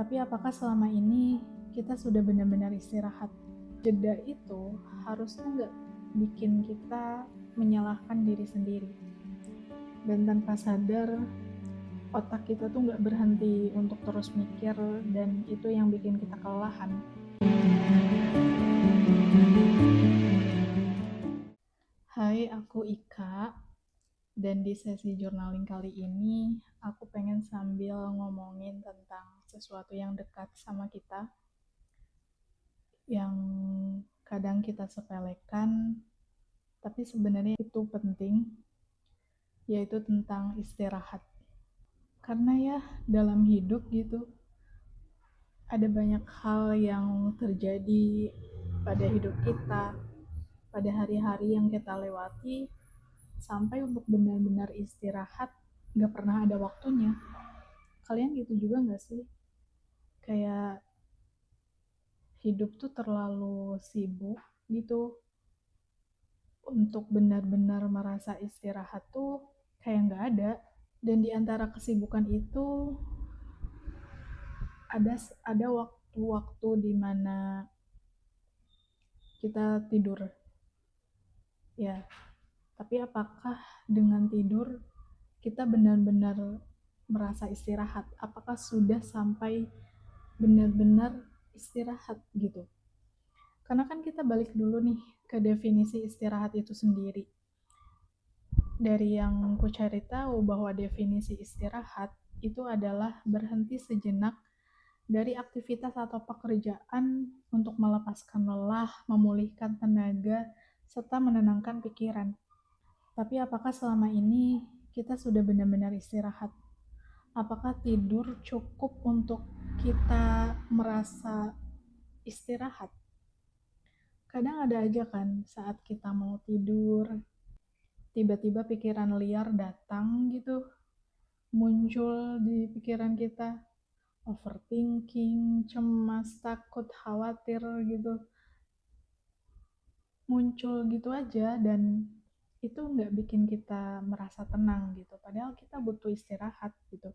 Tapi apakah selama ini kita sudah benar-benar istirahat? Jeda itu harusnya nggak bikin kita menyalahkan diri sendiri. Dan tanpa sadar, otak kita tuh nggak berhenti untuk terus mikir, dan itu yang bikin kita kelelahan. Hai, aku Ika. Dan di sesi journaling kali ini, aku pengen sambil ngomongin tentang sesuatu yang dekat sama kita, yang kadang kita sepelekan, tapi sebenarnya itu penting, yaitu tentang istirahat. Karena ya, dalam hidup gitu, ada banyak hal yang terjadi pada hidup kita, pada hari-hari yang kita lewati, sampai untuk benar-benar istirahat gak pernah ada waktunya. Kalian gitu juga gak sih? Kayak hidup tuh terlalu sibuk gitu, untuk benar-benar merasa istirahat tuh kayak gak ada. Dan di antara kesibukan itu ada waktu-waktu di mana kita tidur. Ya, tapi apakah dengan tidur kita benar-benar merasa istirahat? Apakah sudah sampai benar-benar istirahat gitu? Karena kan kita balik dulu nih ke definisi istirahat itu sendiri. Dari yang ku cari tahu bahwa definisi istirahat itu adalah berhenti sejenak dari aktivitas atau pekerjaan untuk melepaskan lelah, memulihkan tenaga, serta menenangkan pikiran. Tapi apakah selama ini kita sudah benar-benar istirahat? Apakah tidur cukup untuk kita merasa istirahat? Kadang ada aja kan saat kita mau tidur, tiba-tiba pikiran liar datang gitu, muncul di pikiran kita, overthinking, cemas, takut, khawatir gitu, muncul gitu aja, dan itu nggak bikin kita merasa tenang gitu. Padahal kita butuh istirahat gitu.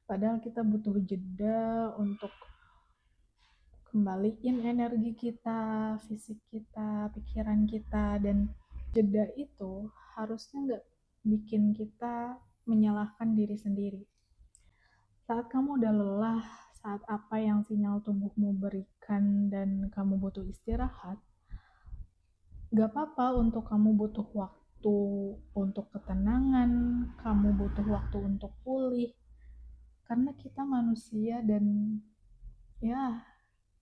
Padahal kita butuh jeda untuk kembaliin energi kita, fisik kita, pikiran kita. Dan jeda itu harusnya nggak bikin kita menyalahkan diri sendiri. Saat kamu udah lelah, saat apa yang sinyal tubuhmu berikan dan kamu butuh istirahat, gak apa-apa untuk kamu butuh waktu untuk ketenangan, kamu butuh waktu untuk pulih. Karena kita manusia, dan ya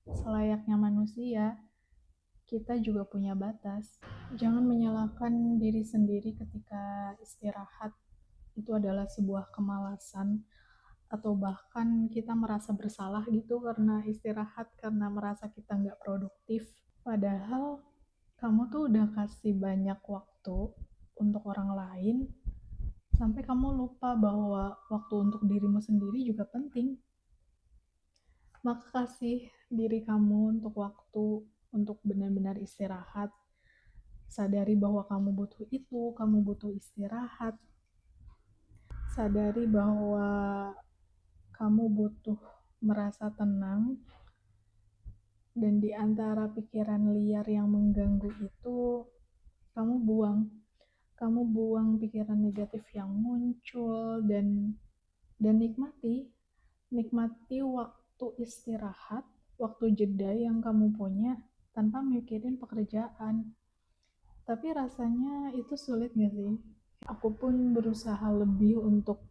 selayaknya manusia, kita juga punya batas. Jangan menyalahkan diri sendiri ketika istirahat itu adalah sebuah kemalasan, atau bahkan kita merasa bersalah gitu karena istirahat, karena merasa kita nggak produktif. Padahal kamu tuh udah kasih banyak waktu untuk orang lain, sampai kamu lupa bahwa waktu untuk dirimu sendiri juga penting. Maka kasih diri kamu untuk waktu untuk benar-benar istirahat. Sadari bahwa kamu butuh itu, kamu butuh istirahat. Sadari bahwa kamu butuh merasa tenang, dan di antara pikiran liar yang mengganggu itu, kamu buang pikiran negatif yang muncul, dan nikmati waktu istirahat, waktu jeda yang kamu punya tanpa mikirin pekerjaan. Tapi rasanya itu sulit gak sih? Aku pun berusaha lebih untuk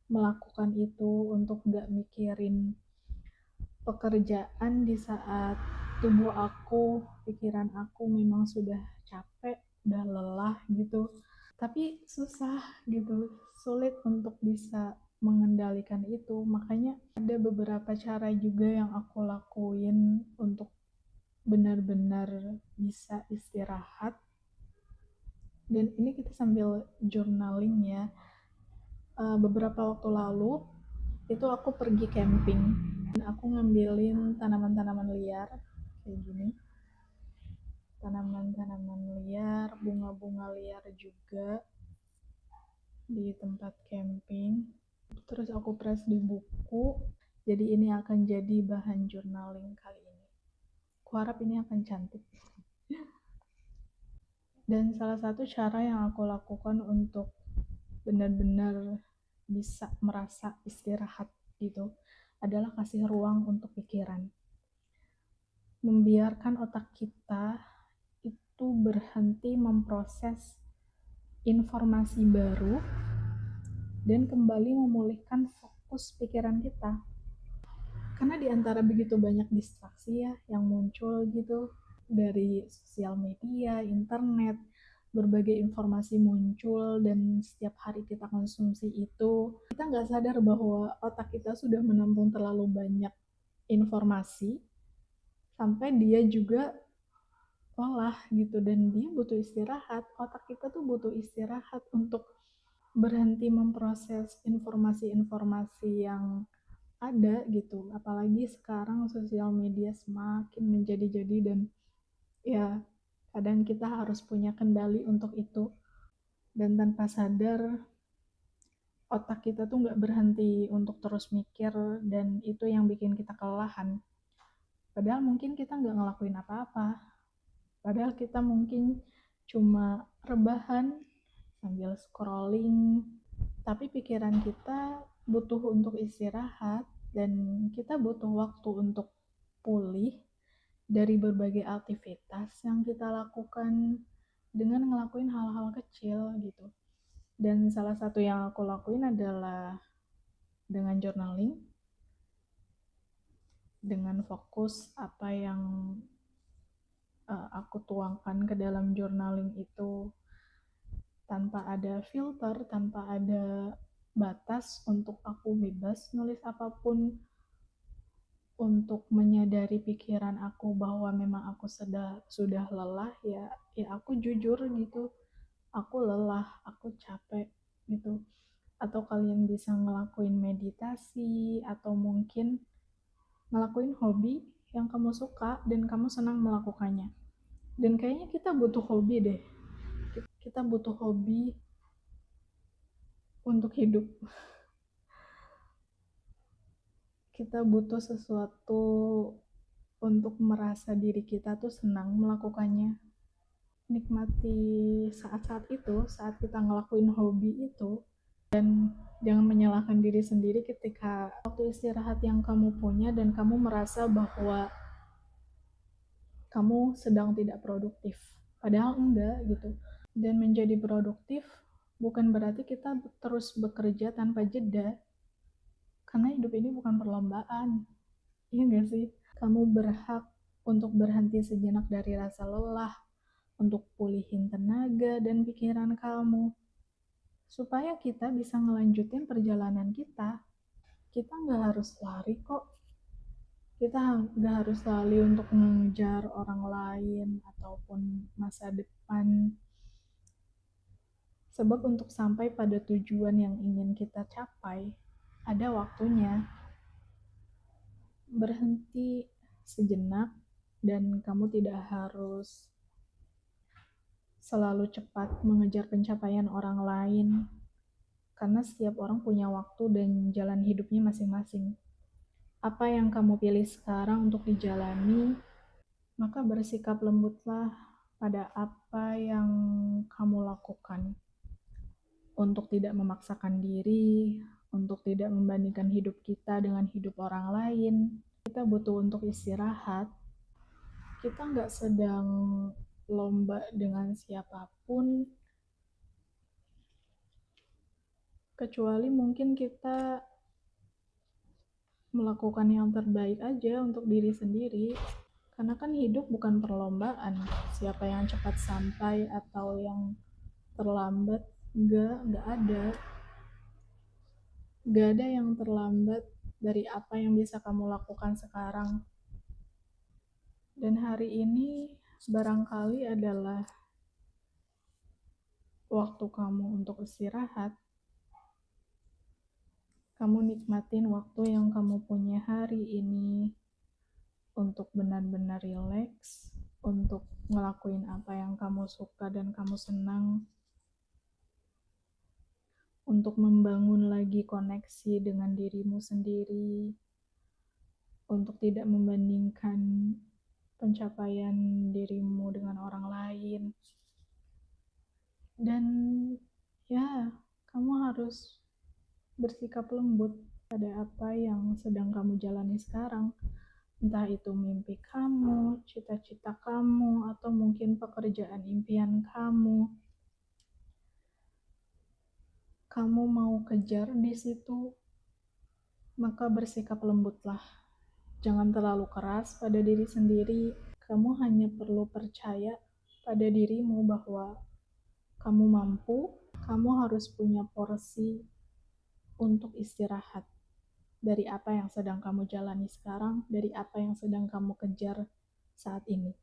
melakukan itu, untuk gak mikirin pekerjaan di saat tubuh aku, pikiran aku memang sudah capek, udah lelah gitu. Tapi susah gitu, sulit untuk bisa mengendalikan itu. Makanya ada beberapa cara juga yang aku lakuin untuk benar-benar bisa istirahat. Dan ini kita sambil journaling ya. Beberapa waktu lalu itu aku pergi camping, dan aku ngambilin tanaman-tanaman liar kayak gini, tanaman-tanaman liar, bunga-bunga liar juga di tempat camping. Terus aku press di buku, Jadi ini akan jadi bahan journaling kali ini. Kuharap ini akan cantik. Dan salah satu cara yang aku lakukan untuk benar-benar bisa merasa istirahat gitu adalah kasih ruang untuk pikiran. Membiarkan otak kita itu berhenti memproses informasi baru dan kembali memulihkan fokus pikiran kita. Karena di antara begitu banyak distraksi ya yang muncul gitu dari sosial media, internet, berbagai informasi muncul dan setiap hari kita konsumsi itu, kita nggak sadar bahwa otak kita sudah menampung terlalu banyak informasi sampai dia juga lelah gitu dan dia butuh istirahat. Otak kita tuh butuh istirahat untuk berhenti memproses informasi-informasi yang ada gitu, apalagi sekarang sosial media semakin menjadi-jadi dan ya kadang kita harus punya kendali untuk itu, dan tanpa sadar otak kita tuh nggak berhenti untuk terus mikir dan itu yang bikin kita kelelahan, padahal mungkin kita nggak ngelakuin apa-apa, padahal kita mungkin cuma rebahan sambil scrolling, tapi pikiran kita butuh untuk istirahat dan kita butuh waktu untuk pulih dari berbagai aktivitas yang kita lakukan dengan ngelakuin hal-hal kecil gitu. Dan salah satu yang aku lakuin adalah dengan journaling, dengan fokus apa yang aku tuangkan ke dalam journaling itu tanpa ada filter, tanpa ada batas untuk aku bebas nulis apapun, untuk menyadari pikiran aku bahwa memang aku sudah lelah ya aku jujur gitu, aku lelah, aku capek gitu. Atau kalian bisa ngelakuin meditasi atau mungkin ngelakuin hobi yang kamu suka dan kamu senang melakukannya. Dan kayaknya kita butuh hobi deh, kita butuh hobi untuk hidup, kita butuh sesuatu untuk merasa diri kita tuh senang melakukannya. Nikmati saat-saat itu, saat kita ngelakuin hobi itu, dan jangan menyalahkan diri sendiri ketika waktu istirahat yang kamu punya dan kamu merasa bahwa kamu sedang tidak produktif, padahal enggak gitu. Dan menjadi produktif bukan berarti kita terus bekerja tanpa jeda, karena hidup ini bukan perlombaan, iya gak sih? Kamu berhak untuk berhenti sejenak dari rasa lelah, untuk pulihin tenaga dan pikiran kamu, supaya kita bisa ngelanjutin perjalanan kita. Kita nggak harus lari kok. Kita nggak harus lari untuk mengejar orang lain ataupun masa depan. Sebab untuk sampai pada tujuan yang ingin kita capai, ada waktunya. Berhenti sejenak dan kamu tidak harus selalu cepat mengejar pencapaian orang lain, karena setiap orang punya waktu dan jalan hidupnya masing-masing. Apa yang kamu pilih sekarang untuk dijalani, maka bersikap lembutlah pada apa yang kamu lakukan. Untuk tidak memaksakan diri, untuk tidak membandingkan hidup kita dengan hidup orang lain. Kita butuh untuk istirahat. Kita nggak sedang lomba dengan siapapun, kecuali mungkin kita melakukan yang terbaik aja untuk diri sendiri. Karena kan hidup bukan perlombaan, siapa yang cepat sampai atau yang terlambat, nggak ada. Nggak ada yang terlambat dari apa yang bisa kamu lakukan sekarang. Dan hari ini barangkali adalah waktu kamu untuk istirahat. Kamu nikmatin waktu yang kamu punya hari ini untuk benar-benar rileks, untuk ngelakuin apa yang kamu suka dan kamu senang, untuk membangun lagi koneksi dengan dirimu sendiri, untuk tidak membandingkan pencapaian dirimu dengan orang lain. Dan ya, kamu harus bersikap lembut pada apa yang sedang kamu jalani sekarang. Entah itu mimpi kamu, cita-cita kamu, atau mungkin pekerjaan impian kamu. Kamu mau kejar di situ, maka bersikap lembutlah. Jangan terlalu keras pada diri sendiri. Kamu hanya perlu percaya pada dirimu bahwa kamu mampu, kamu harus punya porsi untuk istirahat dari apa yang sedang kamu jalani sekarang, dari apa yang sedang kamu kejar saat ini.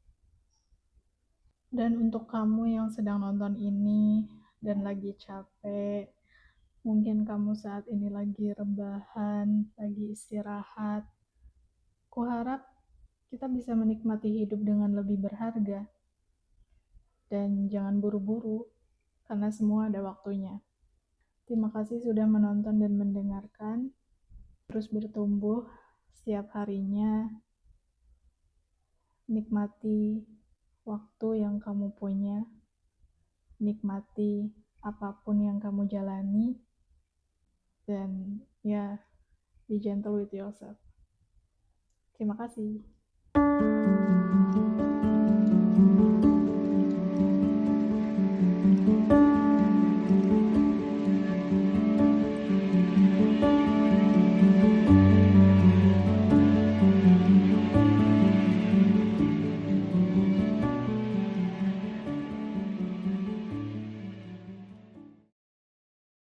Dan untuk kamu yang sedang nonton ini dan lagi capek, mungkin kamu saat ini lagi rebahan, lagi istirahat, kuharap kita bisa menikmati hidup dengan lebih berharga. Dan jangan buru-buru, karena semua ada waktunya. Terima kasih sudah menonton dan mendengarkan. Terus bertumbuh setiap harinya. Nikmati waktu yang kamu punya. Nikmati apapun yang kamu jalani. Dan ya, be gentle with yourself. Terima kasih.